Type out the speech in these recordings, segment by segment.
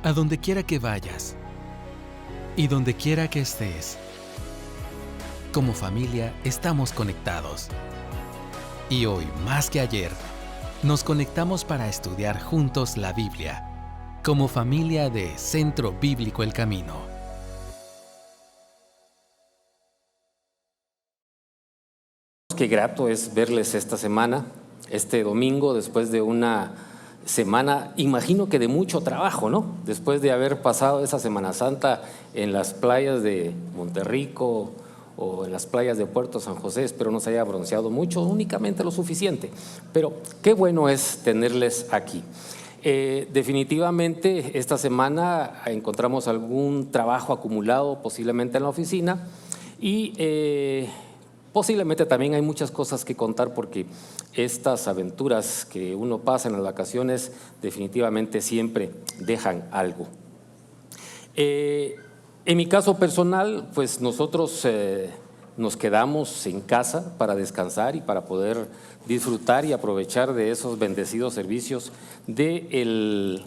a donde quiera que vayas y donde quiera que estés. Como familia estamos conectados. Y hoy, más que ayer, nos conectamos para estudiar juntos la Biblia, como familia de Centro Bíblico El Camino. Qué grato es verles esta semana, este domingo, después de una semana, imagino que de mucho trabajo, ¿no? Después de haber pasado esa Semana Santa en las playas de Monterrico o en las playas de Puerto San José, espero no se haya bronceado mucho, únicamente lo suficiente, pero qué bueno es tenerles aquí. Definitivamente esta semana encontramos algún trabajo acumulado posiblemente en la oficina y posiblemente también hay muchas cosas que contar porque estas aventuras que uno pasa en las vacaciones definitivamente siempre dejan algo. En mi caso personal, pues nosotros nos quedamos en casa para descansar y para poder disfrutar y aprovechar de esos bendecidos servicios del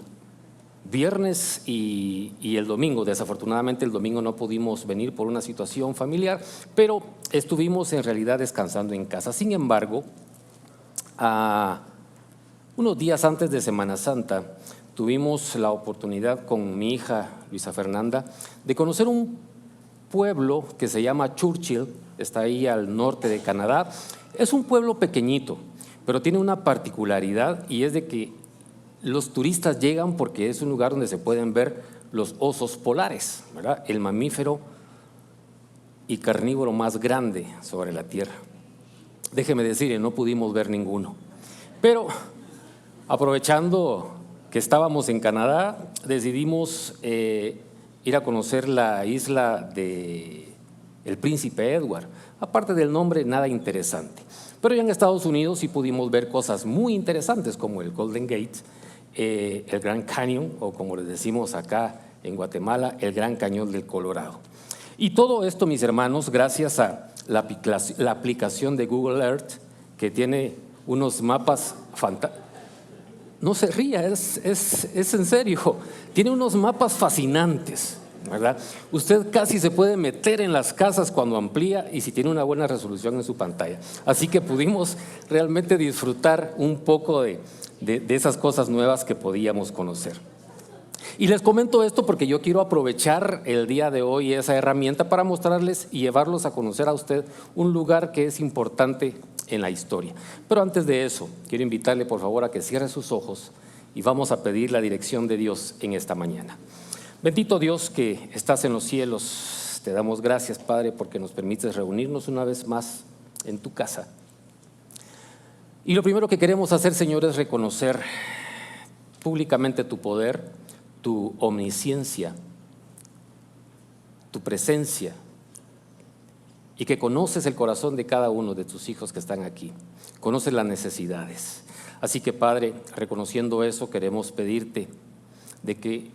viernes y el domingo. Desafortunadamente el domingo no pudimos venir por una situación familiar, pero estuvimos en realidad descansando en casa. Sin embargo, unos días antes de Semana Santa tuvimos la oportunidad con mi hija Luisa Fernanda de conocer un pueblo que se llama Churchill, está ahí al norte de Canadá. Es un pueblo pequeñito, pero tiene una particularidad y es de que los turistas llegan porque es un lugar donde se pueden ver los osos polares, ¿verdad? El mamífero y carnívoro más grande sobre la tierra. Déjeme decirle, no pudimos ver ninguno. Pero aprovechando que estábamos en Canadá, decidimos ir a conocer la isla de el Príncipe Edward. Aparte del nombre, nada interesante. Pero ya en Estados Unidos sí pudimos ver cosas muy interesantes como el Golden Gate, el Gran Cañón, o como les decimos acá en Guatemala, el Gran Cañón del Colorado. Y todo esto, mis hermanos, gracias a la aplicación de Google Earth, que tiene unos mapas fantásticos. No se ría, es en serio, tiene unos mapas fascinantes, ¿verdad? Usted casi se puede meter en las casas cuando amplía y si tiene una buena resolución en su pantalla. Así que pudimos realmente disfrutar un poco de esas cosas nuevas que podíamos conocer. Y les comento esto porque yo quiero aprovechar el día de hoy esa herramienta para mostrarles y llevarlos a conocer a usted un lugar que es importante en la historia. Pero antes de eso, quiero invitarle por favor a que cierre sus ojos y vamos a pedir la dirección de Dios en esta mañana. Bendito Dios que estás en los cielos, te damos gracias, Padre, porque nos permites reunirnos una vez más en tu casa. Y lo primero que queremos hacer, Señor, es reconocer públicamente tu poder, tu omnisciencia, tu presencia, y que conoces el corazón de cada uno de tus hijos que están aquí, conoces las necesidades. Así que, Padre, reconociendo eso, queremos pedirte de que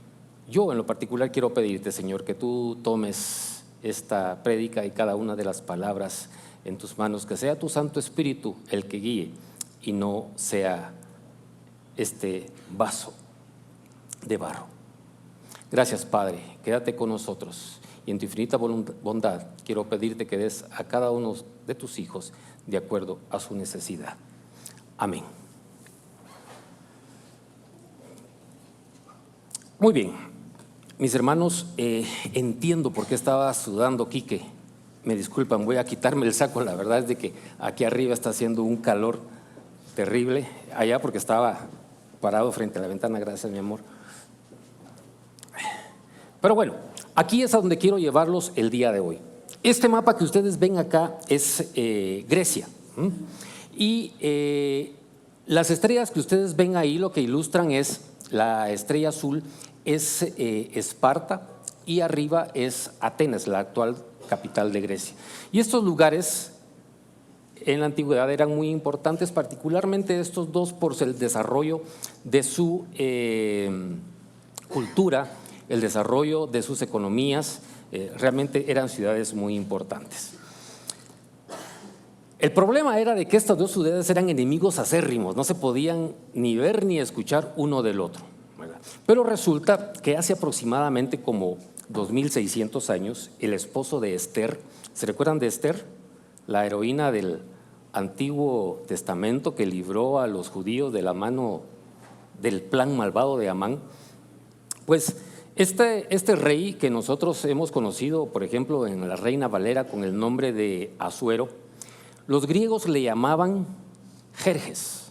yo en lo particular quiero pedirte, Señor, que tú tomes esta prédica y cada una de las palabras en tus manos, que sea tu Santo Espíritu el que guíe y no sea este vaso de barro. Gracias, Padre, quédate con nosotros y en tu infinita bondad quiero pedirte que des a cada uno de tus hijos de acuerdo a su necesidad. Amén. Muy bien, mis hermanos, entiendo por qué estaba sudando Quique. Me disculpan, voy a quitarme el saco, la verdad es de que aquí arriba está haciendo un calor terrible, allá porque estaba parado frente a la ventana, gracias mi amor. Pero bueno, aquí es a donde quiero llevarlos el día de hoy. Este mapa que ustedes ven acá es Grecia. Y las estrellas que ustedes ven ahí lo que ilustran es la estrella azul, es Esparta y arriba es Atenas, la actual capital de Grecia. Y estos lugares en la antigüedad eran muy importantes, particularmente estos dos por el desarrollo de su cultura, el desarrollo de sus economías, realmente eran ciudades muy importantes. El problema era de que estas dos ciudades eran enemigos acérrimos, no se podían ni ver ni escuchar uno del otro, ¿verdad? Pero resulta que hace aproximadamente como 2600 años, el esposo de Esther, ¿se recuerdan de Esther? La heroína del Antiguo Testamento que libró a los judíos de la mano del plan malvado de Amán. Pues este rey que nosotros hemos conocido, por ejemplo, en la Reina Valera con el nombre de Asuero, los griegos le llamaban Jerjes,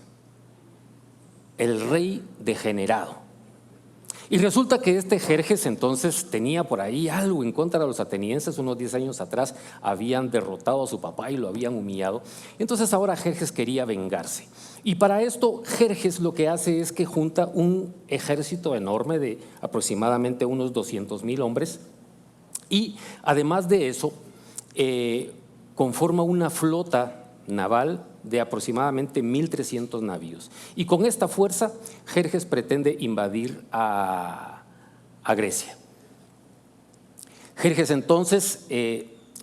el rey degenerado. Y resulta que este Jerjes entonces tenía por ahí algo en contra de los atenienses. Unos 10 años atrás habían derrotado a su papá y lo habían humillado. Entonces ahora Jerjes quería vengarse. Y para esto Jerjes lo que hace es que junta un ejército enorme de aproximadamente unos 200,000 hombres y además de eso conforma una flota naval de aproximadamente 1,300 navíos. Y con esta fuerza, Jerjes pretende invadir a Grecia. Jerjes entonces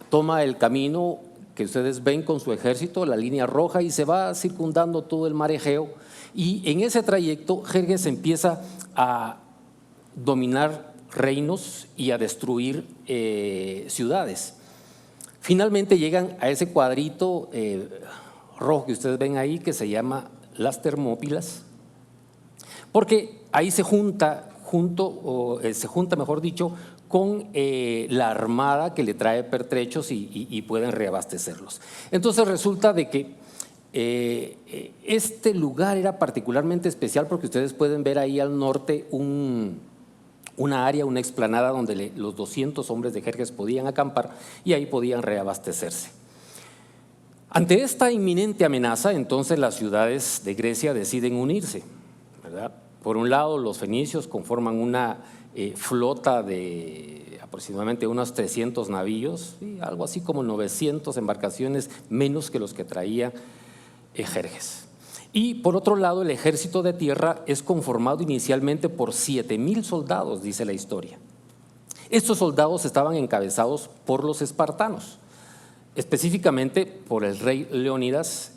toma el camino que ustedes ven con su ejército, la línea roja, y se va circundando todo el mar Egeo. Y en ese trayecto, Jerjes empieza a dominar reinos y a destruir ciudades. Finalmente llegan a ese cuadrito rojo que ustedes ven ahí, que se llama las Termópilas, porque ahí se junta, mejor dicho, con la armada que le trae pertrechos y pueden reabastecerlos. Entonces resulta de que este lugar era particularmente especial porque ustedes pueden ver ahí al norte una área, una explanada donde los 200 hombres de Jerjes podían acampar y ahí podían reabastecerse. Ante esta inminente amenaza, entonces las ciudades de Grecia deciden unirse, ¿verdad? Por un lado, los fenicios conforman una flota de aproximadamente unos 300 navíos, ¿sí? Algo así como 900 embarcaciones menos que los que traía Jerjes. Y por otro lado, el ejército de tierra es conformado inicialmente por 7,000 soldados, dice la historia. Estos soldados estaban encabezados por los espartanos, específicamente por el rey Leónidas,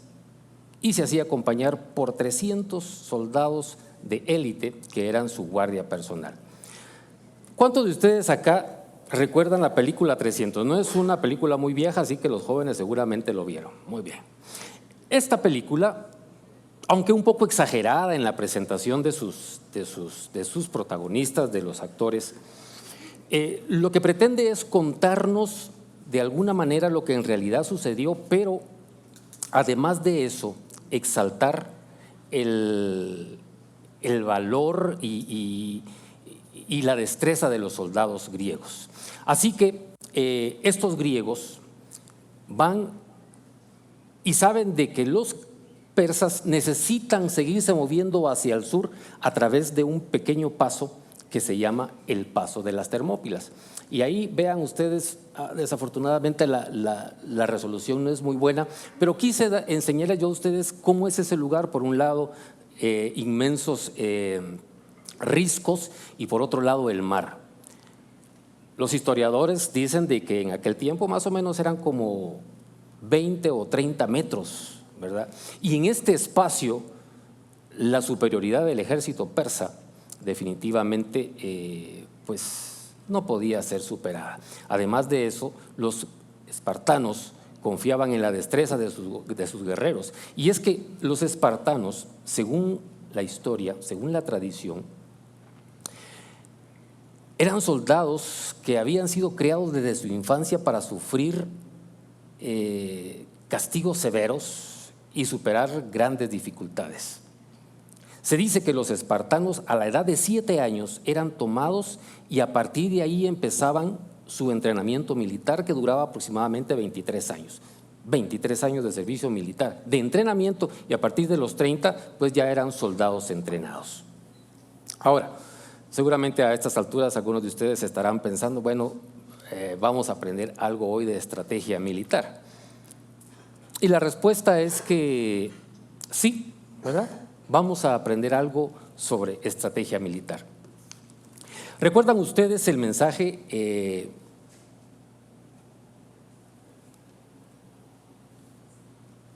y se hacía acompañar por 300 soldados de élite que eran su guardia personal. ¿Cuántos de ustedes acá recuerdan la película 300? No es una película muy vieja, así que los jóvenes seguramente lo vieron. Muy bien. Esta película, aunque un poco exagerada en la presentación de sus protagonistas, de los actores, lo que pretende es contarnos de alguna manera lo que en realidad sucedió, pero además de eso, exaltar el valor y la destreza de los soldados griegos. Así que estos griegos van y saben de que los persas necesitan seguirse moviendo hacia el sur a través de un pequeño paso que se llama el Paso de las Termópilas. Y ahí vean ustedes, desafortunadamente la resolución no es muy buena, pero quise enseñarles yo a ustedes cómo es ese lugar. Por un lado, inmensos riscos y por otro lado el mar. Los historiadores dicen de que en aquel tiempo más o menos eran como 20 o 30 metros, ¿verdad? Y en este espacio la superioridad del ejército persa definitivamente pues no podía ser superada. Además de eso, los espartanos confiaban en la destreza de sus guerreros. Y es que los espartanos, según la historia, según la tradición, eran soldados que habían sido creados desde su infancia para sufrir castigos severos y superar grandes dificultades. Se dice que los espartanos a la edad de 7 años eran tomados y a partir de ahí empezaban su entrenamiento militar, que duraba aproximadamente 23 años. 23 años de servicio militar, de entrenamiento, y a partir de los 30 pues ya eran soldados entrenados. Ahora, seguramente a estas alturas algunos de ustedes estarán pensando, bueno, vamos a aprender algo hoy de estrategia militar. Y la respuesta es que sí, ¿verdad? Vamos a aprender algo sobre estrategia militar. ¿Recuerdan ustedes el mensaje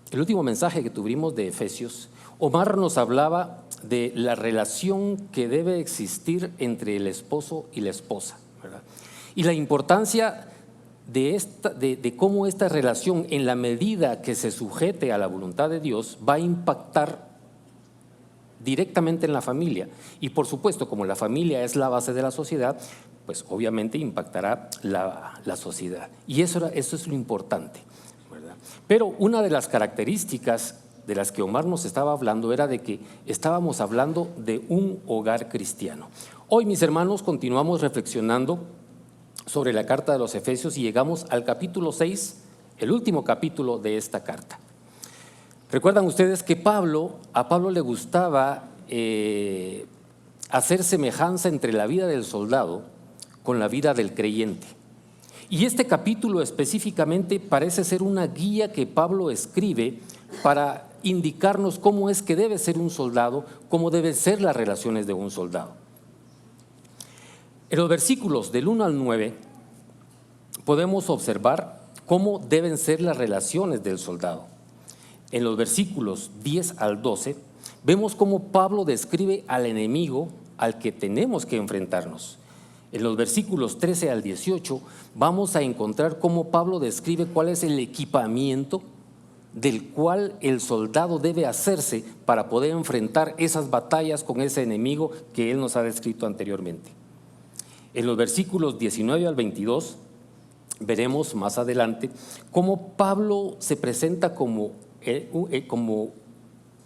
el último mensaje que tuvimos de Efesios? Omar nos hablaba de la relación que debe existir entre el esposo y la esposa, ¿verdad? Y la importancia de cómo esta relación, en la medida que se sujete a la voluntad de Dios, va a impactar directamente en la familia. Y por supuesto, como la familia es la base de la sociedad, pues obviamente impactará la sociedad. Y eso es lo importante, ¿verdad? Pero una de las características de las que Omar nos estaba hablando era de que estábamos hablando de un hogar cristiano. Hoy, mis hermanos, continuamos reflexionando sobre la carta de los Efesios y llegamos al capítulo 6, el último capítulo de esta carta. Recuerdan ustedes que a Pablo le gustaba hacer semejanza entre la vida del soldado con la vida del creyente. Y este capítulo específicamente parece ser una guía que Pablo escribe para indicarnos cómo es que debe ser un soldado, cómo deben ser las relaciones de un soldado. En los versículos del 1 al 9 podemos observar cómo deben ser las relaciones del soldado. En los versículos 10 al 12 vemos cómo Pablo describe al enemigo al que tenemos que enfrentarnos. En los versículos 13 al 18 vamos a encontrar cómo Pablo describe cuál es el equipamiento del cual el soldado debe hacerse para poder enfrentar esas batallas con ese enemigo que él nos ha descrito anteriormente. En los versículos 19 al 22 veremos más adelante cómo Pablo se presenta como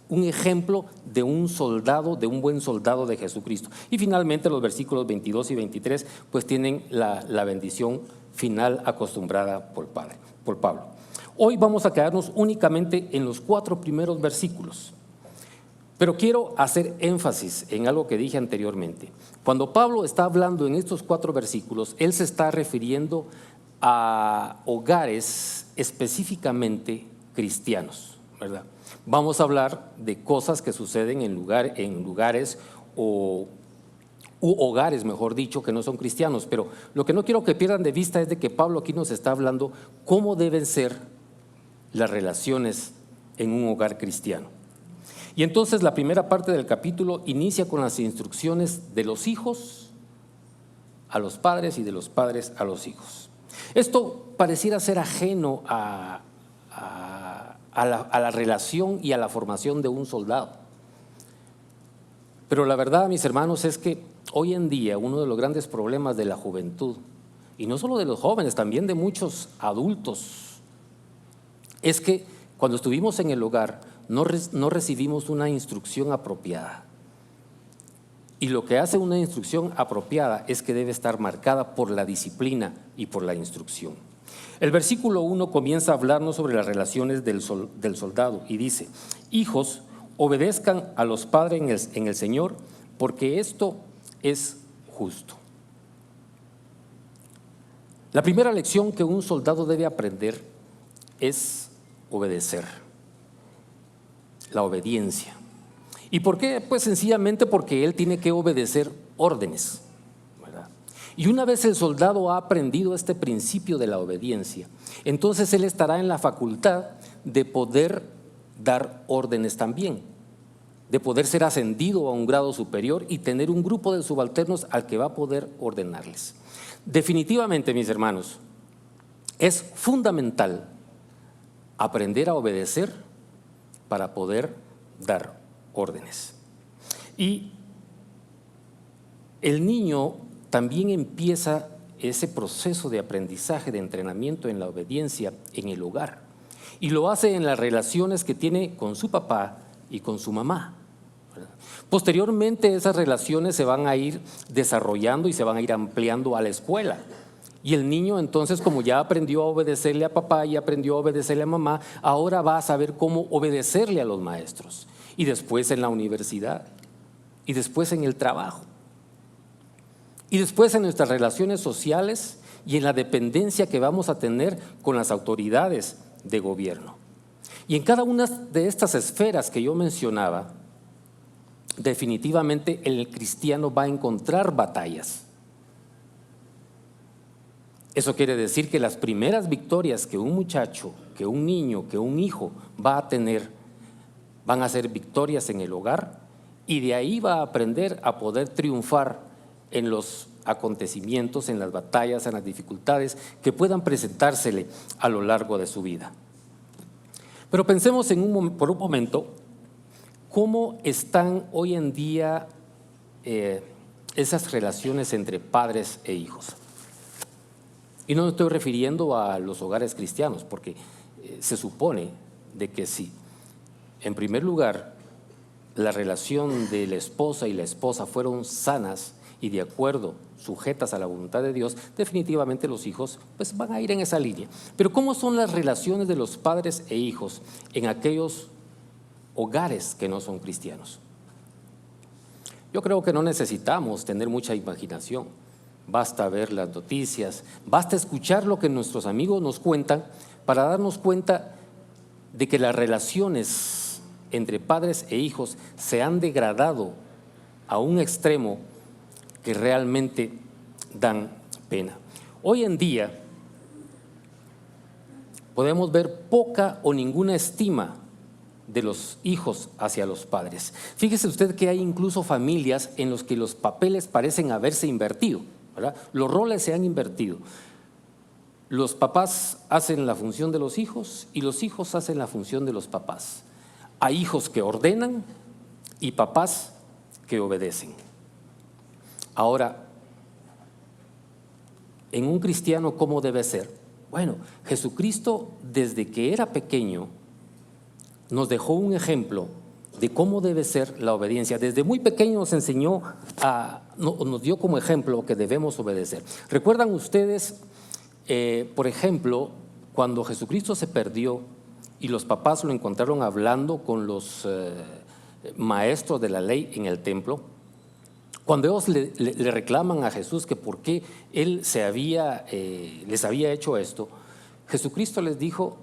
un ejemplo de un soldado, de un buen soldado de Jesucristo. Y finalmente los versículos 22 y 23 pues tienen la bendición final acostumbrada por Pablo. Hoy vamos a quedarnos únicamente en los 4 primeros versículos, pero quiero hacer énfasis en algo que dije anteriormente. Cuando Pablo está hablando en estos 4 versículos, él se está refiriendo a hogares específicamente cristianos, ¿verdad? Vamos a hablar de cosas que suceden en lugares u hogares, mejor dicho, que no son cristianos, pero lo que no quiero que pierdan de vista es de que Pablo aquí nos está hablando cómo deben ser las relaciones en un hogar cristiano. Y entonces la primera parte del capítulo inicia con las instrucciones de los hijos a los padres y de los padres a los hijos. Esto pareciera ser ajeno a la relación y a la formación de un soldado. Pero la verdad, mis hermanos, es que hoy en día uno de los grandes problemas de la juventud, y no solo de los jóvenes, también de muchos adultos, es que cuando estuvimos en el hogar no recibimos una instrucción apropiada. Y lo que hace una instrucción apropiada es que debe estar marcada por la disciplina y por la instrucción. El versículo 1 comienza a hablarnos sobre las relaciones del soldado y dice: hijos, obedezcan a los padres en el Señor, porque esto es justo. La primera lección que un soldado debe aprender es obedecer, la obediencia. ¿Y por qué? Pues sencillamente porque él tiene que obedecer órdenes, ¿verdad? Y una vez el soldado ha aprendido este principio de la obediencia, entonces él estará en la facultad de poder dar órdenes también, de poder ser ascendido a un grado superior y tener un grupo de subalternos al que va a poder ordenarles. Definitivamente, mis hermanos, es fundamental aprender a obedecer para poder dar órdenes. Y el niño también empieza ese proceso de aprendizaje, de entrenamiento en la obediencia en el hogar, y lo hace en las relaciones que tiene con su papá y con su mamá. Posteriormente esas relaciones se van a ir desarrollando y se van a ir ampliando a la escuela. Y el niño entonces, como ya aprendió a obedecerle a papá y aprendió a obedecerle a mamá, ahora va a saber cómo obedecerle a los maestros. Y después en la universidad, y después en el trabajo, y después en nuestras relaciones sociales y en la dependencia que vamos a tener con las autoridades de gobierno. Y en cada una de estas esferas que yo mencionaba, definitivamente el cristiano va a encontrar batallas. Eso quiere decir que las primeras victorias que un muchacho, que un niño, que un hijo va a tener van a hacer victorias en el hogar y de ahí va a aprender a poder triunfar en los acontecimientos, en las batallas, en las dificultades que puedan presentársele a lo largo de su vida. Pero pensemos por un momento cómo están hoy en día esas relaciones entre padres e hijos. Y no me estoy refiriendo a los hogares cristianos, porque se supone de que sí. En primer lugar, la relación de la esposa y la esposa fueron sanas y de acuerdo, sujetas a la voluntad de Dios, definitivamente los hijos pues van a ir en esa línea. Pero ¿cómo son las relaciones de los padres e hijos en aquellos hogares que no son cristianos? Yo creo que no necesitamos tener mucha imaginación. Basta ver las noticias, basta escuchar lo que nuestros amigos nos cuentan para darnos cuenta de que las relaciones entre padres e hijos se han degradado a un extremo que realmente dan pena. Hoy en día podemos ver poca o ninguna estima de los hijos hacia los padres. Fíjese usted que hay incluso familias en las que los papeles parecen haberse invertido, ¿verdad? Los roles se han invertido. Los papás hacen la función de los hijos y los hijos hacen la función de los papás. Hay hijos que ordenan y papás que obedecen. Ahora, en un cristiano, ¿cómo debe ser? Bueno, Jesucristo desde que era pequeño nos dejó un ejemplo de cómo debe ser la obediencia. Desde muy pequeño nos enseñó, nos dio como ejemplo que debemos obedecer. ¿Recuerdan ustedes, por ejemplo, cuando Jesucristo se perdió y los papás lo encontraron hablando con los maestros de la ley en el templo? Cuando ellos le reclaman a Jesús que por qué Él les había hecho esto, Jesucristo les dijo: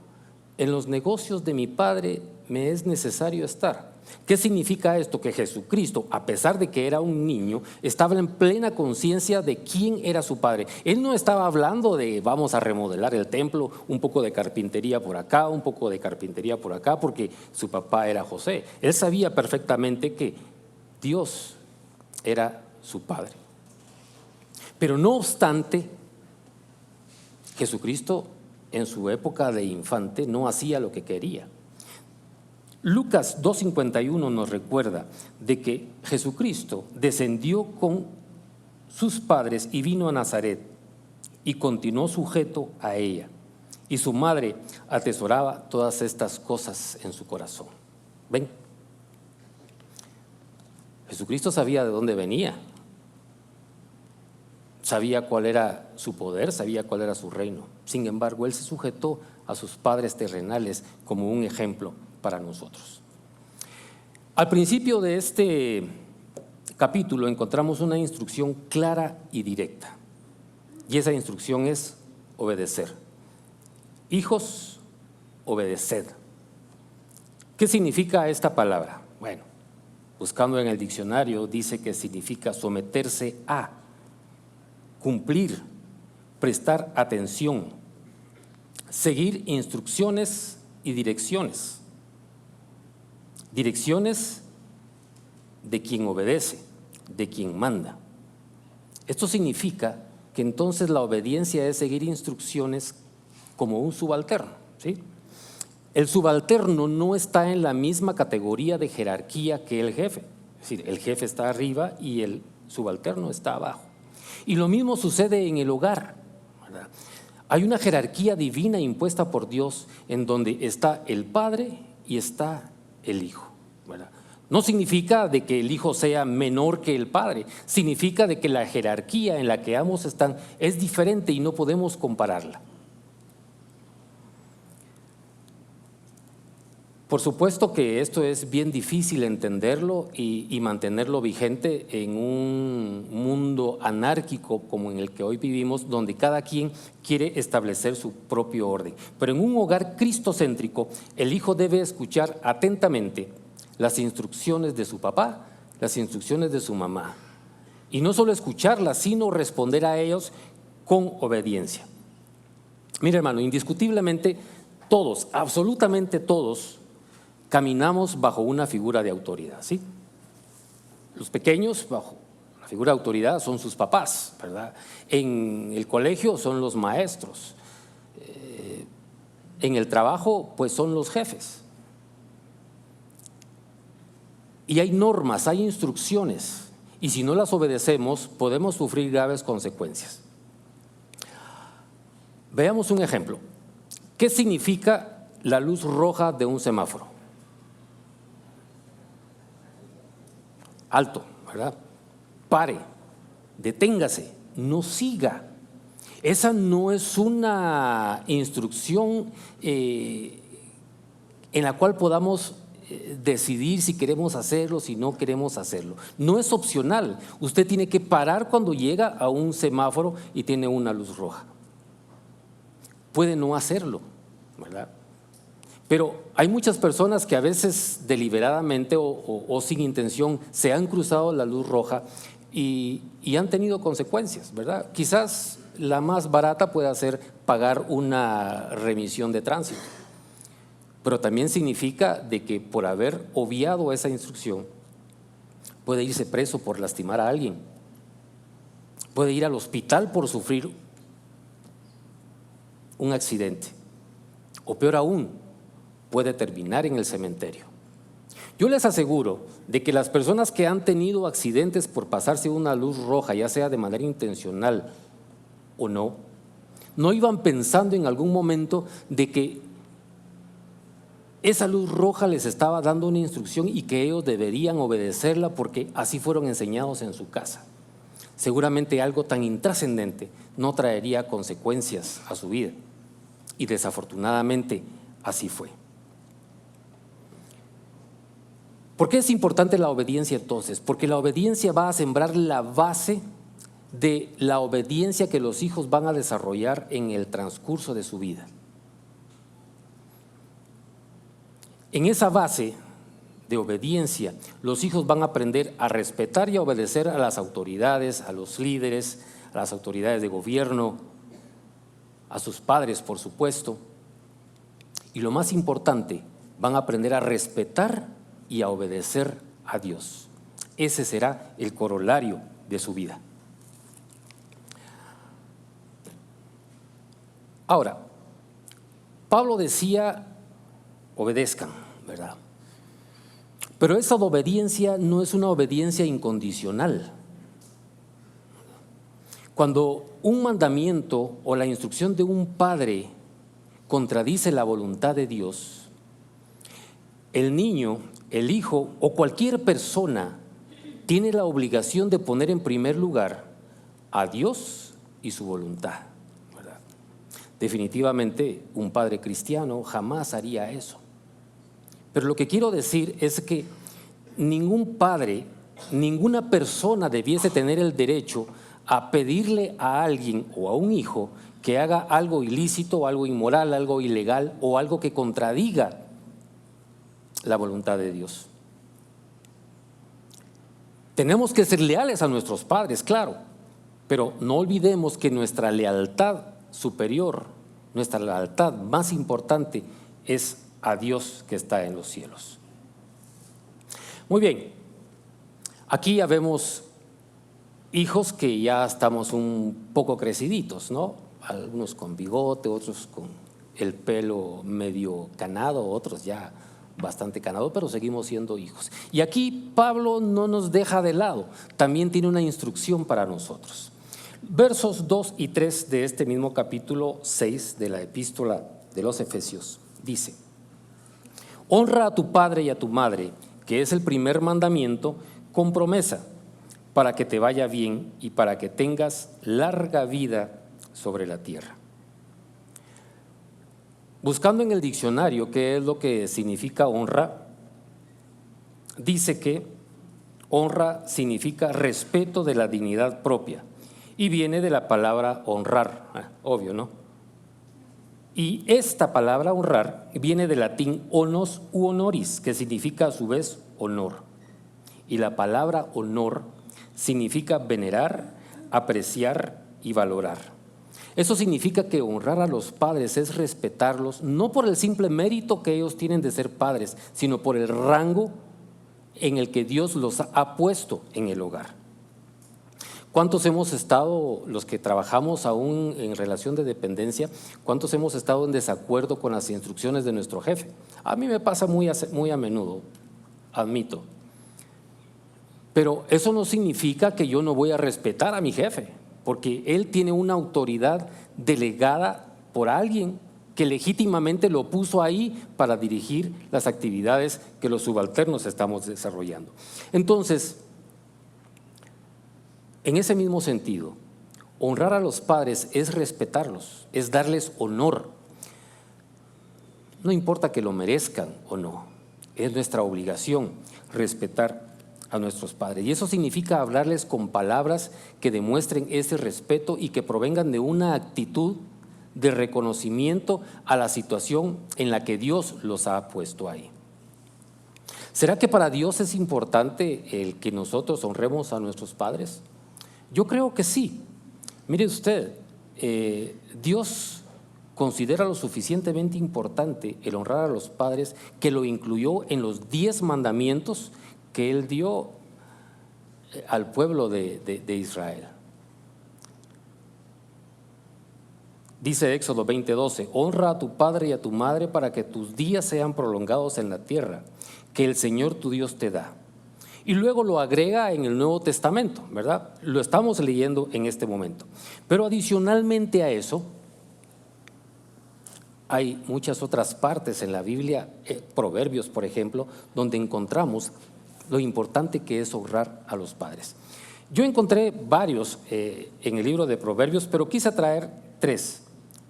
en los negocios de mi Padre me es necesario estar. ¿Qué significa esto? Que Jesucristo, a pesar de que era un niño, estaba en plena conciencia de quién era su Padre. Él no estaba hablando de vamos a remodelar el templo, un poco de carpintería por acá, un poco de carpintería por acá, porque su papá era José. Él sabía perfectamente que Dios era su Padre. Pero no obstante, Jesucristo en su época de infante no hacía lo que quería. Lucas 2:51 nos recuerda de que Jesucristo descendió con sus padres y vino a Nazaret y continuó sujeto a ella. Y su madre atesoraba todas estas cosas en su corazón. ¿Ven? Jesucristo sabía de dónde venía, sabía cuál era su poder, sabía cuál era su reino. Sin embargo, Él se sujetó a sus padres terrenales como un ejemplo para nosotros. Al principio de este capítulo encontramos una instrucción clara y directa, y esa instrucción es obedecer. Hijos, obedeced. ¿Qué significa esta palabra? Bueno, buscando en el diccionario dice que significa someterse a, cumplir, prestar atención, seguir instrucciones y direcciones. Direcciones de quien obedece, de quien manda. Esto significa que entonces la obediencia es seguir instrucciones como un subalterno, ¿sí? El subalterno no está en la misma categoría de jerarquía que el jefe. Es decir, el jefe está arriba y el subalterno está abajo. Y lo mismo sucede en el hogar, ¿verdad? Hay una jerarquía divina impuesta por Dios en donde está el padre y está el hijo, ¿verdad? No significa de que el hijo sea menor que el padre, significa de que la jerarquía en la que ambos están es diferente y no podemos compararla. Por supuesto que esto es bien difícil entenderlo y mantenerlo vigente en un mundo anárquico como en el que hoy vivimos, donde cada quien quiere establecer su propio orden. Pero en un hogar cristocéntrico, el hijo debe escuchar atentamente las instrucciones de su papá, las instrucciones de su mamá. Y no solo escucharlas, sino responder a ellos con obediencia. Mira, hermano, indiscutiblemente todos, absolutamente todos, caminamos bajo una figura de autoridad, ¿sí? Los pequeños bajo la figura de autoridad son sus papás, ¿verdad? En el colegio son los maestros, en el trabajo pues son los jefes. Y hay normas, hay instrucciones, y si no las obedecemos podemos sufrir graves consecuencias. Veamos un ejemplo. ¿Qué significa la luz roja de un semáforo? Alto, ¿verdad? Pare, deténgase, no siga. Esa no es una instrucción en la cual podamos decidir si queremos hacerlo, si no queremos hacerlo. No es opcional. Usted tiene que parar cuando llega a un semáforo y tiene una luz roja. Puede no hacerlo, ¿verdad? Pero hay muchas personas que a veces deliberadamente o sin intención se han cruzado la luz roja y han tenido consecuencias, ¿verdad? Quizás la más barata pueda ser pagar una remisión de tránsito, pero también significa de que por haber obviado esa instrucción puede irse preso por lastimar a alguien, puede ir al hospital por sufrir un accidente, o peor aún, puede terminar en el cementerio. Yo les aseguro de que las personas que han tenido accidentes por pasarse una luz roja, ya sea de manera intencional o no, no iban pensando en algún momento de que esa luz roja les estaba dando una instrucción y que ellos deberían obedecerla porque así fueron enseñados en su casa. Seguramente algo tan intrascendente no traería consecuencias a su vida y desafortunadamente así fue. ¿Por qué es importante la obediencia entonces? Porque la obediencia va a sembrar la base de la obediencia que los hijos van a desarrollar en el transcurso de su vida. En esa base de obediencia, los hijos van a aprender a respetar y a obedecer a las autoridades, a los líderes, a las autoridades de gobierno, a sus padres, por supuesto. Y lo más importante, van a aprender a respetar y a obedecer a Dios. Ese será el corolario de su vida. Ahora, Pablo decía, obedezcan, ¿verdad? Pero esa obediencia no es una obediencia incondicional. Cuando un mandamiento o la instrucción de un padre contradice la voluntad de Dios, el niño, el hijo o cualquier persona tiene la obligación de poner en primer lugar a Dios y su voluntad, ¿verdad? Definitivamente un padre cristiano jamás haría eso. Pero lo que quiero decir es que ningún padre, ninguna persona debiese tener el derecho a pedirle a alguien o a un hijo que haga algo ilícito, algo inmoral, algo ilegal o algo que contradiga la voluntad de Dios. Tenemos que ser leales a nuestros padres, claro, pero no olvidemos que nuestra lealtad superior, nuestra lealtad más importante es a Dios que está en los cielos. Muy bien, aquí ya vemos hijos que ya estamos un poco creciditos, ¿no? Algunos con bigote, otros con el pelo medio canado, otros ya bastante canado, pero seguimos siendo hijos. Y aquí Pablo no nos deja de lado, también tiene una instrucción para nosotros. Versos 2 y 3 de este mismo capítulo 6 de la epístola de los Efesios dice: honra a tu padre y a tu madre, que es el primer mandamiento, con promesa, para que te vaya bien y para que tengas larga vida sobre la tierra. Buscando en el diccionario qué es lo que significa honra, dice que honra significa respeto de la dignidad propia y viene de la palabra honrar, obvio, ¿no? Y esta palabra honrar viene del latín honus u honoris, que significa a su vez honor. Y la palabra honor significa venerar, apreciar y valorar. Eso significa que honrar a los padres es respetarlos, no por el simple mérito que ellos tienen de ser padres, sino por el rango en el que Dios los ha puesto en el hogar. ¿Cuántos hemos estado, los que trabajamos aún en relación de dependencia, cuántos hemos estado en desacuerdo con las instrucciones de nuestro jefe? A mí me pasa muy a menudo, admito. Pero eso no significa que yo no voy a respetar a mi jefe, porque él tiene una autoridad delegada por alguien que legítimamente lo puso ahí para dirigir las actividades que los subalternos estamos desarrollando. Entonces, en ese mismo sentido, honrar a los padres es respetarlos, es darles honor. No importa que lo merezcan o no, es nuestra obligación respetar a nuestros padres. Y eso significa hablarles con palabras que demuestren ese respeto y que provengan de una actitud de reconocimiento a la situación en la que Dios los ha puesto ahí. ¿Será que para Dios es importante el que nosotros honremos a nuestros padres? Yo creo que sí. Mire usted, Dios considera lo suficientemente importante el honrar a los padres que lo incluyó en los 10 mandamientos que Él dio al pueblo de Israel. Dice Éxodo 20:12, honra a tu padre y a tu madre para que tus días sean prolongados en la tierra que el Señor tu Dios te da. Y luego lo agrega en el Nuevo Testamento, ¿verdad? Lo estamos leyendo en este momento. Pero adicionalmente a eso, hay muchas otras partes en la Biblia, Proverbios, por ejemplo, donde encontramos lo importante que es honrar a los padres. Yo encontré varios en el libro de Proverbios, pero quise traer 3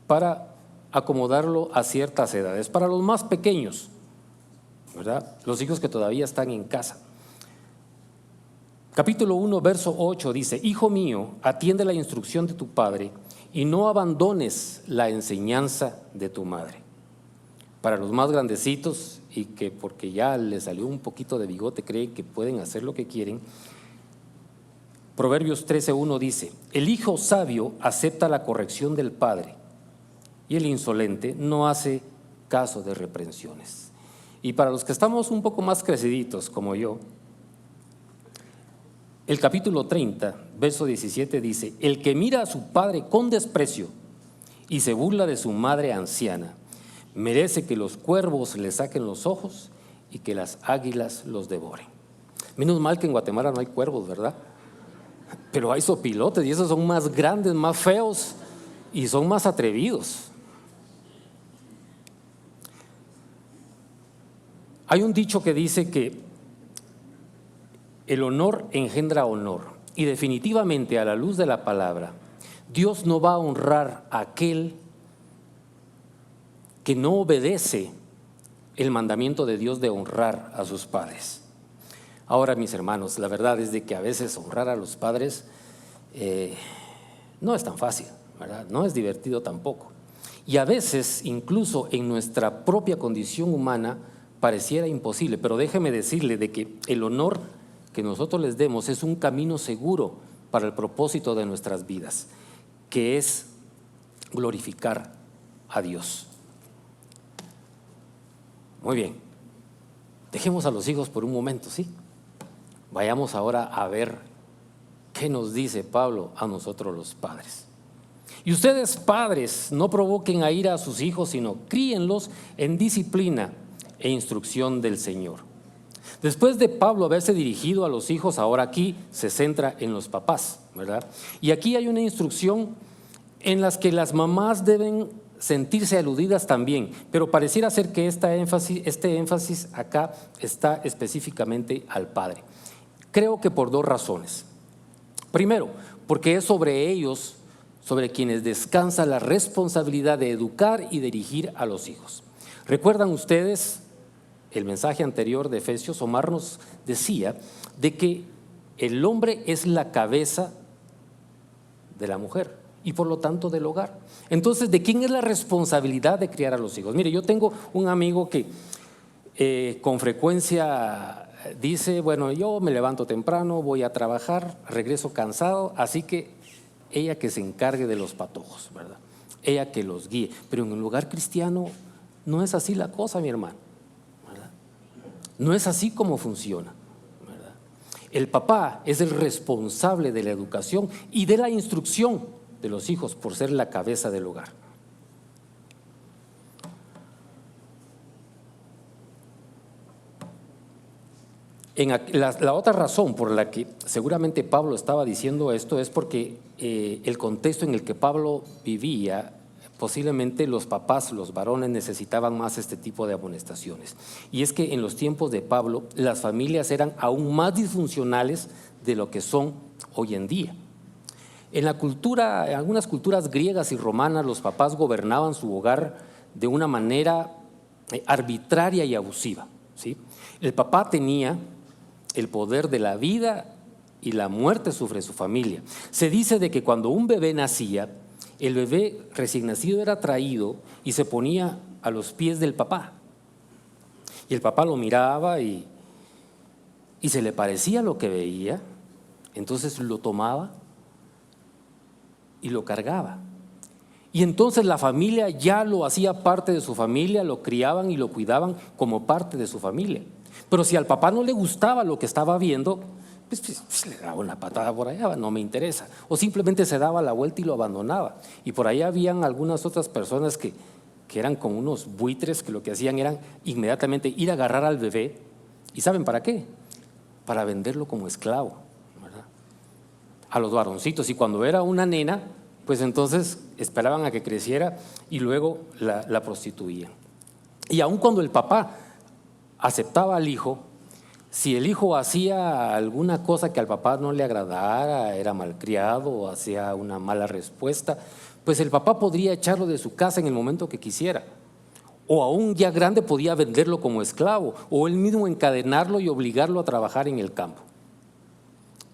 para acomodarlo a ciertas edades. Para los más pequeños, ¿verdad? Los hijos que todavía están en casa. Capítulo 1, verso 8 dice, hijo mío, atiende la instrucción de tu padre y no abandones la enseñanza de tu madre. Para los más grandecitos y que porque ya les salió un poquito de bigote creen que pueden hacer lo que quieren, Proverbios 13:1 dice, el hijo sabio acepta la corrección del padre y el insolente no hace caso de reprensiones. Y para los que estamos un poco más creciditos como yo, el capítulo 30, verso 17 dice, el que mira a su padre con desprecio y se burla de su madre anciana, merece que los cuervos le saquen los ojos y que las águilas los devoren. Menos mal que en Guatemala no hay cuervos, ¿verdad? Pero hay sopilotes y esos son más grandes, más feos y son más atrevidos. Hay un dicho que dice que el honor engendra honor y definitivamente a la luz de la palabra, Dios no va a honrar a aquel que no obedece el mandamiento de Dios de honrar a sus padres. Ahora, mis hermanos, la verdad es de que a veces honrar a los padres no es tan fácil, ¿verdad? No es divertido tampoco. Y a veces, incluso en nuestra propia condición humana, pareciera imposible. Pero déjeme decirle de que el honor que nosotros les demos es un camino seguro para el propósito de nuestras vidas, que es glorificar a Dios. Muy bien, dejemos a los hijos por un momento, ¿sí? Vayamos ahora a ver qué nos dice Pablo a nosotros los padres. Y ustedes, padres, no provoquen a ira a sus hijos, sino críenlos en disciplina e instrucción del Señor. Después de Pablo haberse dirigido a los hijos, ahora aquí se centra en los papás, ¿verdad? Y aquí hay una instrucción en las que las mamás deben sentirse aludidas también, pero pareciera ser que este énfasis acá está específicamente al padre. Creo que por 2 razones. Primero, porque es sobre ellos, sobre quienes descansa la responsabilidad de educar y dirigir a los hijos. ¿Recuerdan ustedes el mensaje anterior de Efesios? Omar nos decía de que el hombre es la cabeza de la mujer y por lo tanto del hogar. Entonces, ¿de quién es la responsabilidad de criar a los hijos? Mire, yo tengo un amigo que con frecuencia dice, bueno, yo me levanto temprano, voy a trabajar, regreso cansado, así que ella que se encargue de los patojos, ¿verdad? Ella que los guíe. Pero en el hogar cristiano no es así la cosa, mi hermano, ¿verdad? No es así como funciona, ¿verdad? El papá es el responsable de la educación y de la instrucción de los hijos por ser la cabeza del hogar. La otra razón por la que seguramente Pablo estaba diciendo esto es porque el contexto en el que Pablo vivía, posiblemente los papás, los varones necesitaban más este tipo de amonestaciones. Y es que en los tiempos de Pablo las familias eran aún más disfuncionales de lo que son hoy en día. En algunas culturas griegas y romanas los papás gobernaban su hogar de una manera arbitraria y abusiva, ¿sí? El papá tenía el poder de la vida y la muerte sobre su familia. Se dice de que cuando un bebé nacía, el bebé recién nacido era traído y se ponía a los pies del papá. Y el papá lo miraba y se le parecía lo que veía, entonces lo tomaba y lo cargaba. Y entonces la familia ya lo hacía parte de su familia, lo criaban y lo cuidaban como parte de su familia. Pero si al papá no le gustaba lo que estaba viendo, pues le daba una patada por allá, no me interesa. O simplemente se daba la vuelta y lo abandonaba. Y por ahí habían algunas otras personas que eran como unos buitres que lo que hacían eran inmediatamente ir a agarrar al bebé. ¿Y saben para qué? Para venderlo como esclavo, ¿verdad? A los varoncitos. Y cuando era una nena, pues entonces esperaban a que creciera y luego la prostituían. Y aun cuando el papá aceptaba al hijo, si el hijo hacía alguna cosa que al papá no le agradara, era malcriado o hacía una mala respuesta, pues el papá podría echarlo de su casa en el momento que quisiera. O aún ya grande podía venderlo como esclavo o él mismo encadenarlo y obligarlo a trabajar en el campo.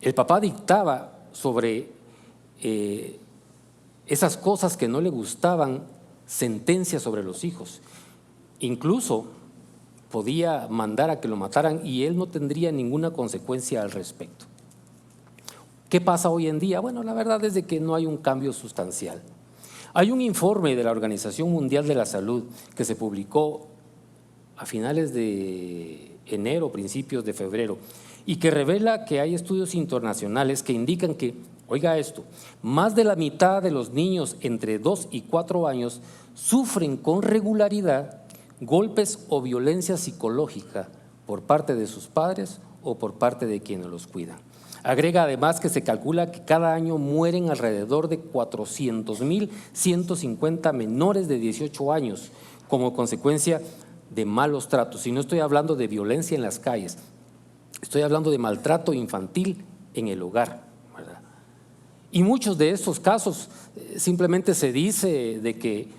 El papá dictaba sobre esas cosas que no le gustaban, sentencias sobre los hijos. Incluso podía mandar a que lo mataran y él no tendría ninguna consecuencia al respecto. ¿Qué pasa hoy en día? Bueno, la verdad es de que no hay un cambio sustancial. Hay un informe de la Organización Mundial de la Salud que se publicó a finales de enero, principios de febrero, y que revela que hay estudios internacionales que indican que, oiga esto, más de la mitad de los niños entre 2 y 4 años sufren con regularidad golpes o violencia psicológica por parte de sus padres o por parte de quienes los cuidan. Agrega además que se calcula que cada año mueren alrededor de 400,150 menores de 18 años como consecuencia de malos tratos. Y no estoy hablando de violencia en las calles, estoy hablando de maltrato infantil en el hogar, ¿verdad? Y muchos de estos casos simplemente se dice de que,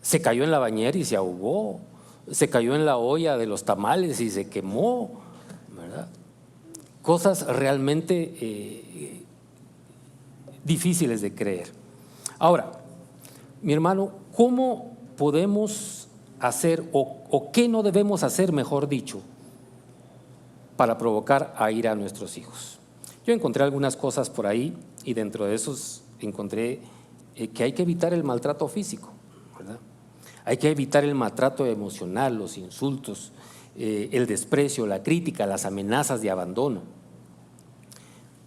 se cayó en la bañera y se ahogó, se cayó en la olla de los tamales y se quemó, ¿verdad? Cosas realmente difíciles de creer. Ahora, mi hermano, ¿cómo podemos hacer o qué no debemos hacer, mejor dicho, para provocar a ira a nuestros hijos? Yo encontré algunas cosas por ahí y dentro de esos encontré que hay que evitar el maltrato físico, ¿verdad? Hay que evitar el maltrato emocional, los insultos, el desprecio, la crítica, las amenazas de abandono,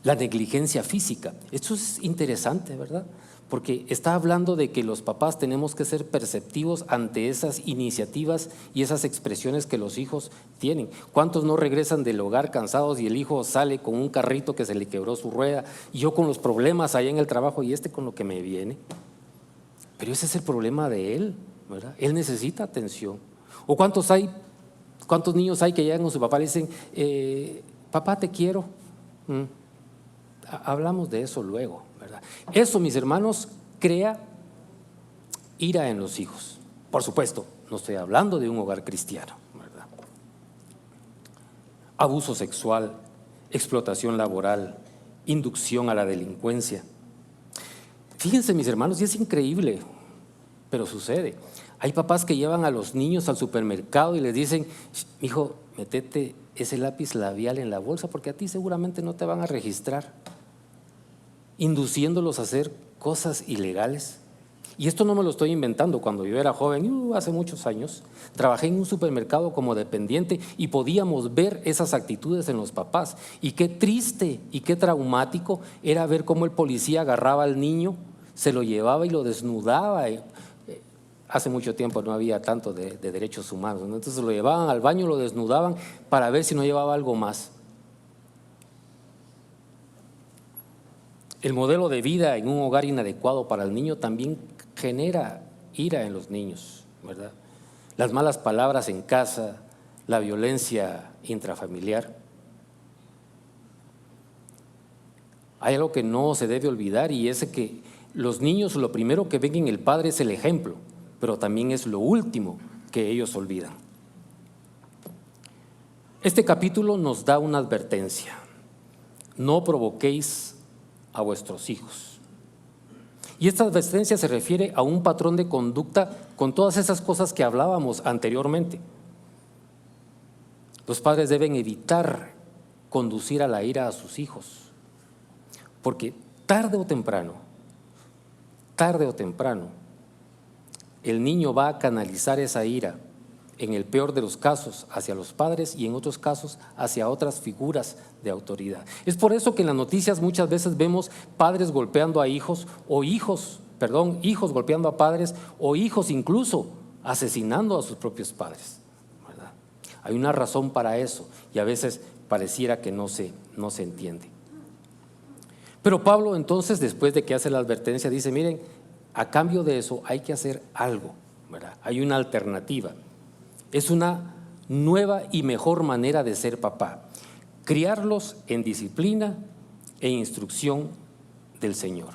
la negligencia física. Esto es interesante, ¿verdad? Porque está hablando de que los papás tenemos que ser perceptivos ante esas iniciativas y esas expresiones que los hijos tienen. ¿Cuántos no regresan del hogar cansados y el hijo sale con un carrito que se le quebró su rueda y yo con los problemas allá en el trabajo y con lo que me viene? Pero ese es el problema de él, ¿verdad? Él necesita atención. ¿O cuántos niños hay que llegan con su papá y le dicen, papá, te quiero? Hablamos de eso luego, ¿verdad? Eso, mis hermanos, crea ira en los hijos. Por supuesto, no estoy hablando de un hogar cristiano, ¿verdad? Abuso sexual, explotación laboral, inducción a la delincuencia. Fíjense, mis hermanos, y es increíble, pero sucede. Hay papás que llevan a los niños al supermercado y les dicen, hijo, métete ese lápiz labial en la bolsa porque a ti seguramente no te van a registrar. induciéndolos a hacer cosas ilegales. Y esto no me lo estoy inventando. Cuando yo era joven, hace muchos años, trabajé en un supermercado como dependiente y podíamos ver esas actitudes en los papás. Y qué triste y qué traumático era ver cómo el policía agarraba al niño, se lo llevaba y lo desnudaba. Hace mucho tiempo no había tanto de derechos humanos, ¿no? Entonces lo llevaban al baño, lo desnudaban para ver si no llevaba algo más. El modelo de vida en un hogar inadecuado para el niño también genera ira en los niños, ¿verdad? Las malas palabras en casa, la violencia intrafamiliar. Hay algo que no se debe olvidar y es que los niños lo primero que ven en el padre es el ejemplo, pero también es lo último que ellos olvidan. Este capítulo nos da una advertencia: no provoquéis a vuestros hijos. Y esta advertencia se refiere a un patrón de conducta con todas esas cosas que hablábamos anteriormente. Los padres deben evitar conducir a la ira a sus hijos, porque tarde o temprano, el niño va a canalizar esa ira, en el peor de los casos, hacia los padres y en otros casos hacia otras figuras de autoridad. Es por eso que en las noticias muchas veces vemos padres golpeando a hijos o hijos golpeando a padres o hijos incluso asesinando a sus propios padres, ¿verdad? Hay una razón para eso y a veces pareciera que no se entiende. Pero Pablo entonces, después de que hace la advertencia, dice: miren, a cambio de eso hay que hacer algo, ¿verdad? Hay una alternativa. Es una nueva y mejor manera de ser papá: criarlos en disciplina e instrucción del Señor.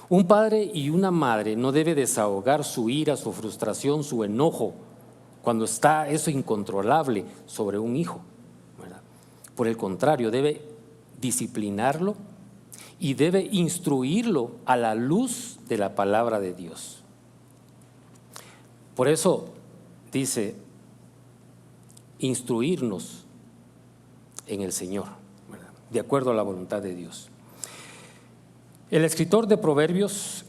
Un padre y una madre no debe desahogar su ira, su frustración, su enojo cuando está eso incontrolable sobre un hijo, ¿verdad? Por el contrario, debe disciplinarlo y debe instruirlo a la luz de la palabra de Dios. Por eso dice: instruirnos en el Señor, ¿verdad? De acuerdo a la voluntad de Dios. El escritor de Proverbios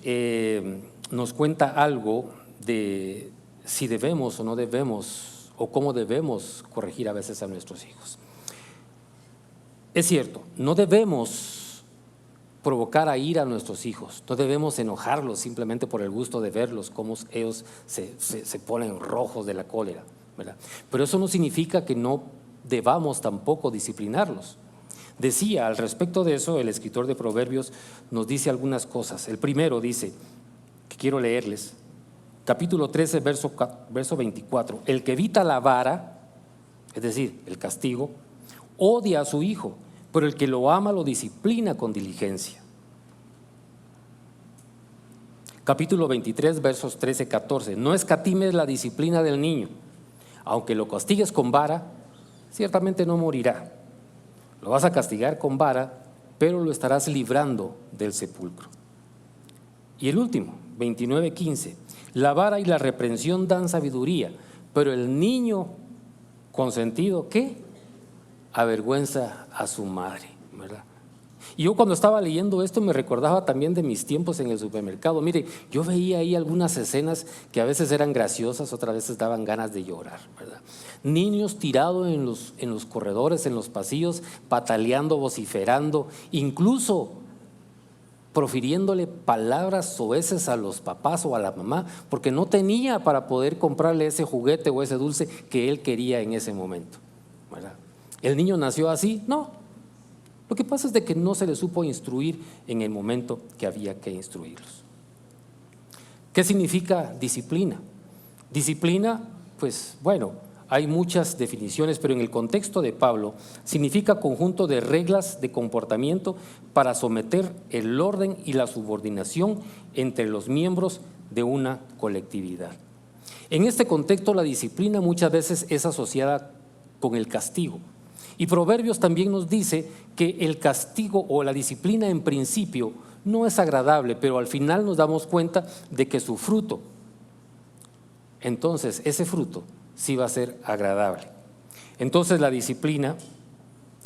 nos cuenta algo de si debemos o no debemos, o cómo debemos corregir a veces a nuestros hijos. Es cierto, no debemos provocar a ira a nuestros hijos, no debemos enojarlos simplemente por el gusto de verlos, cómo ellos se ponen rojos de la cólera, ¿verdad? Pero eso no significa que no debamos tampoco disciplinarlos. Decía al respecto de eso, el escritor de Proverbios nos dice algunas cosas. El primero dice, que quiero leerles, capítulo 13, verso 24: el que evita la vara, es decir, el castigo, odia a su hijo, pero el que lo ama lo disciplina con diligencia. Capítulo 23, versos 13, 14: no escatimes la disciplina del niño, aunque lo castigues con vara, ciertamente no morirá. Lo vas a castigar con vara, pero lo estarás librando del sepulcro. Y el último, 29, 15: la vara y la reprensión dan sabiduría, pero el niño consentido, ¿qué? Avergüenza a su madre, ¿verdad? Y yo cuando estaba leyendo esto me recordaba también de mis tiempos en el supermercado. Mire, yo veía ahí algunas escenas que a veces eran graciosas, otras veces daban ganas de llorar, ¿verdad? Niños tirados en los corredores, en los pasillos, pataleando, vociferando, incluso profiriéndole palabras soeces a los papás o a la mamá, porque no tenía para poder comprarle ese juguete o ese dulce que él quería en ese momento, ¿verdad? ¿El niño nació así? No. Lo que pasa es de que no se le supo instruir en el momento que había que instruirlos. ¿Qué significa disciplina? Disciplina, pues bueno, hay muchas definiciones, pero en el contexto de Pablo significa conjunto de reglas de comportamiento para someter el orden y la subordinación entre los miembros de una colectividad. En este contexto, la disciplina muchas veces es asociada con el castigo. Y Proverbios también nos dice que el castigo o la disciplina en principio no es agradable, pero al final nos damos cuenta de que su fruto, entonces ese fruto sí va a ser agradable. Entonces la disciplina,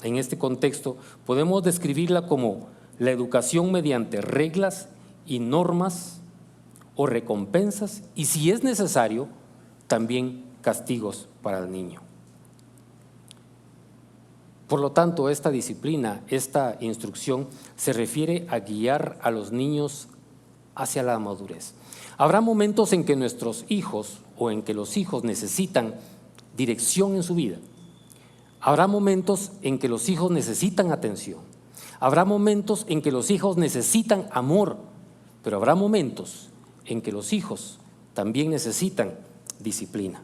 en este contexto, podemos describirla como la educación mediante reglas y normas o recompensas, y si es necesario, también castigos para el niño. Por lo tanto, esta disciplina, esta instrucción se refiere a guiar a los niños hacia la madurez. Habrá momentos en que nuestros hijos o en que los hijos necesitan dirección en su vida. Habrá momentos en que los hijos necesitan atención. Habrá momentos en que los hijos necesitan amor, pero habrá momentos en que los hijos también necesitan disciplina.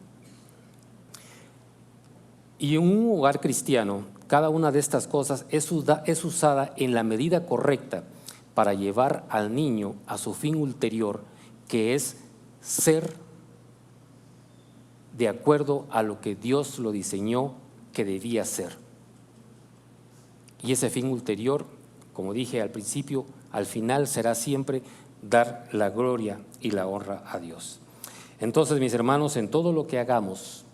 Y en un hogar cristiano, cada una de estas cosas es usada en la medida correcta para llevar al niño a su fin ulterior, que es ser de acuerdo a lo que Dios lo diseñó que debía ser. Y ese fin ulterior, como dije al principio, al final será siempre dar la gloria y la honra a Dios. Entonces, mis hermanos, en todo lo que hagamos,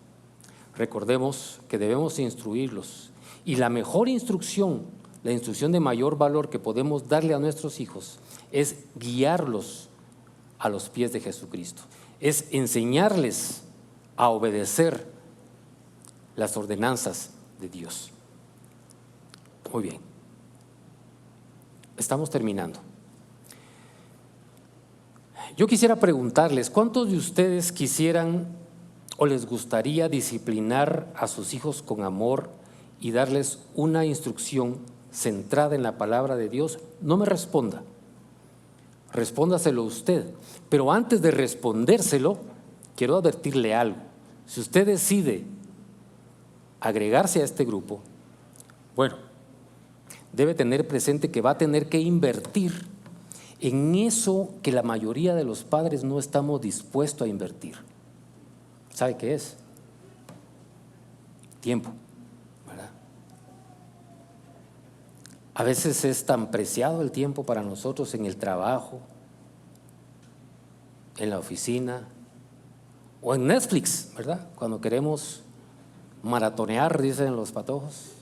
recordemos que debemos instruirlos, y la mejor instrucción, la instrucción de mayor valor que podemos darle a nuestros hijos es guiarlos a los pies de Jesucristo, es enseñarles a obedecer las ordenanzas de Dios. Muy bien, estamos terminando. Yo quisiera preguntarles, ¿cuántos de ustedes quisieran o les gustaría disciplinar a sus hijos con amor y darles una instrucción centrada en la palabra de Dios? No me responda, respóndaselo usted. Pero antes de respondérselo, quiero advertirle algo. Si usted decide agregarse a este grupo, bueno, debe tener presente que va a tener que invertir en eso que la mayoría de los padres no estamos dispuestos a invertir. ¿Sabe qué es? Tiempo, ¿verdad? A veces es tan preciado el tiempo para nosotros en el trabajo, en la oficina o en Netflix, ¿verdad? Cuando queremos maratonear, dicen los patojos,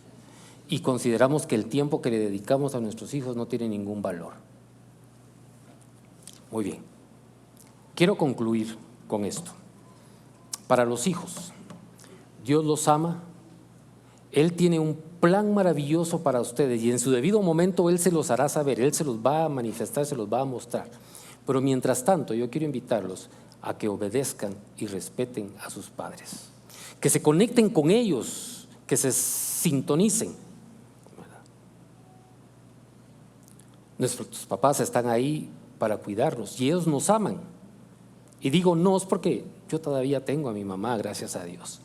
y consideramos que el tiempo que le dedicamos a nuestros hijos no tiene ningún valor. Muy bien, quiero concluir con esto. Para los hijos, Dios los ama, Él tiene un plan maravilloso para ustedes y en su debido momento Él se los hará saber, Él se los va a manifestar, se los va a mostrar. Pero mientras tanto, yo quiero invitarlos a que obedezcan y respeten a sus padres, que se conecten con ellos, que se sintonicen. Nuestros papás están ahí para cuidarnos y ellos nos aman. Y digo nos porque yo todavía tengo a mi mamá, gracias a Dios.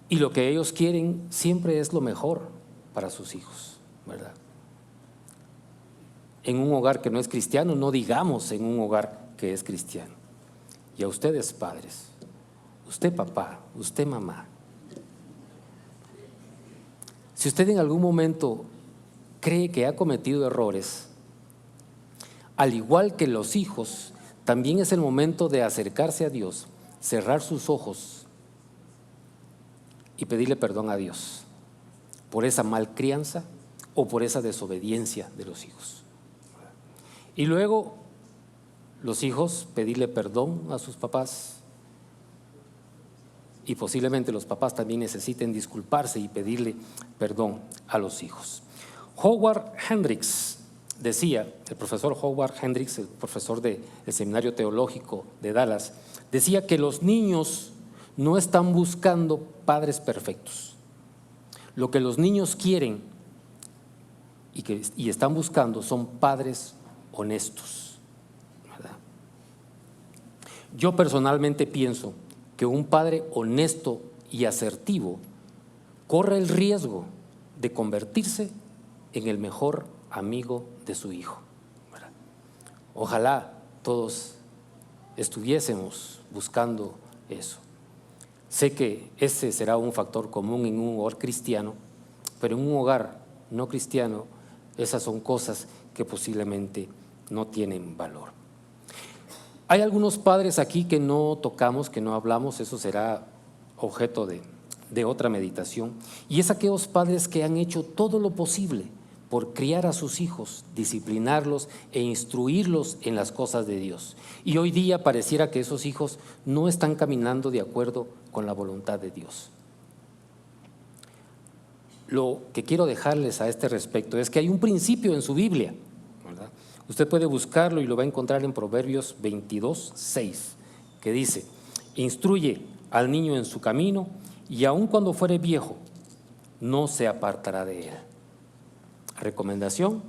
Y lo que ellos quieren siempre es lo mejor para sus hijos, ¿verdad? En un hogar que no es cristiano, no digamos en un hogar que es cristiano. Y a ustedes padres, usted papá, usted mamá, si usted en algún momento cree que ha cometido errores, al igual que los hijos, también es el momento de acercarse a Dios, cerrar sus ojos y pedirle perdón a Dios por esa malcrianza o por esa desobediencia de los hijos. Y luego los hijos pedirle perdón a sus papás, y posiblemente los papás también necesiten disculparse y pedirle perdón a los hijos. Howard Hendricks decía, el profesor Howard Hendricks, el profesor del Seminario Teológico de Dallas, decía que los niños no están buscando padres perfectos. Lo que los niños quieren y están buscando son padres honestos, ¿verdad? Yo personalmente pienso que un padre honesto y asertivo corre el riesgo de convertirse en el mejor amigo de su hijo, ¿verdad? Ojalá todos estuviésemos buscando eso. Sé que ese será un factor común en un hogar cristiano, pero en un hogar no cristiano esas son cosas que posiblemente no tienen valor. Hay algunos padres aquí que no tocamos, que no hablamos, eso será objeto de otra meditación, y es aquellos padres que han hecho todo lo posible por criar a sus hijos, disciplinarlos e instruirlos en las cosas de Dios. Y hoy día pareciera que esos hijos no están caminando de acuerdo con la voluntad de Dios. Lo que quiero dejarles a este respecto es que hay un principio en su Biblia, ¿verdad? Usted puede buscarlo y lo va a encontrar en Proverbios 22:6, que dice: instruye al niño en su camino y aun cuando fuere viejo, no se apartará de él. Recomendación: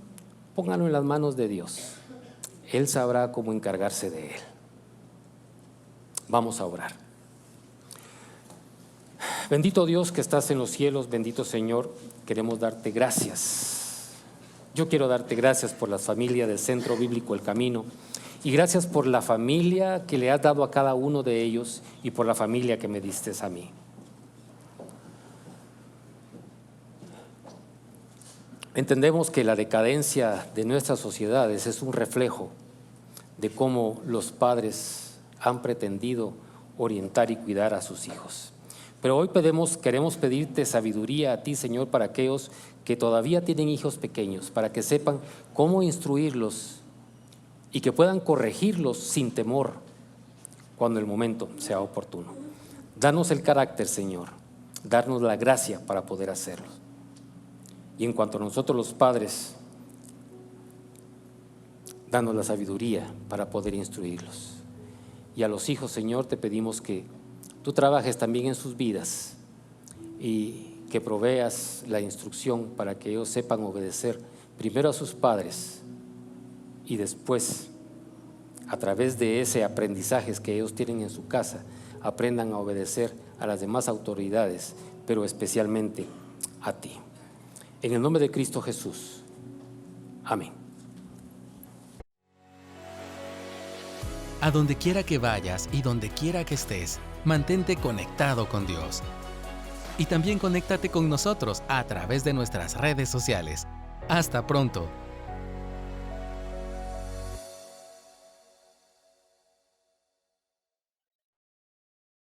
póngalo en las manos de Dios. Él sabrá cómo encargarse de él. Vamos a orar. Bendito Dios que estás en los cielos, bendito Señor, queremos darte gracias. Yo quiero darte gracias por las familias del Centro Bíblico El Camino y gracias por la familia que le has dado a cada uno de ellos y por la familia que me diste a mí. Entendemos que la decadencia de nuestras sociedades es un reflejo de cómo los padres han pretendido orientar y cuidar a sus hijos. Pero hoy queremos pedirte sabiduría a ti, Señor, para aquellos que todavía tienen hijos pequeños, para que sepan cómo instruirlos y que puedan corregirlos sin temor cuando el momento sea oportuno. Danos el carácter, Señor, darnos la gracia para poder hacerlo. Y en cuanto a nosotros los padres, danos la sabiduría para poder instruirlos. Y a los hijos, Señor, te pedimos que tú trabajes también en sus vidas y que proveas la instrucción para que ellos sepan obedecer primero a sus padres y después, a través de ese aprendizaje que ellos tienen en su casa, aprendan a obedecer a las demás autoridades, pero especialmente a ti. En el nombre de Cristo Jesús. Amén. A donde quiera que vayas y donde quiera que estés, mantente conectado con Dios. Y también conéctate con nosotros a través de nuestras redes sociales. Hasta pronto.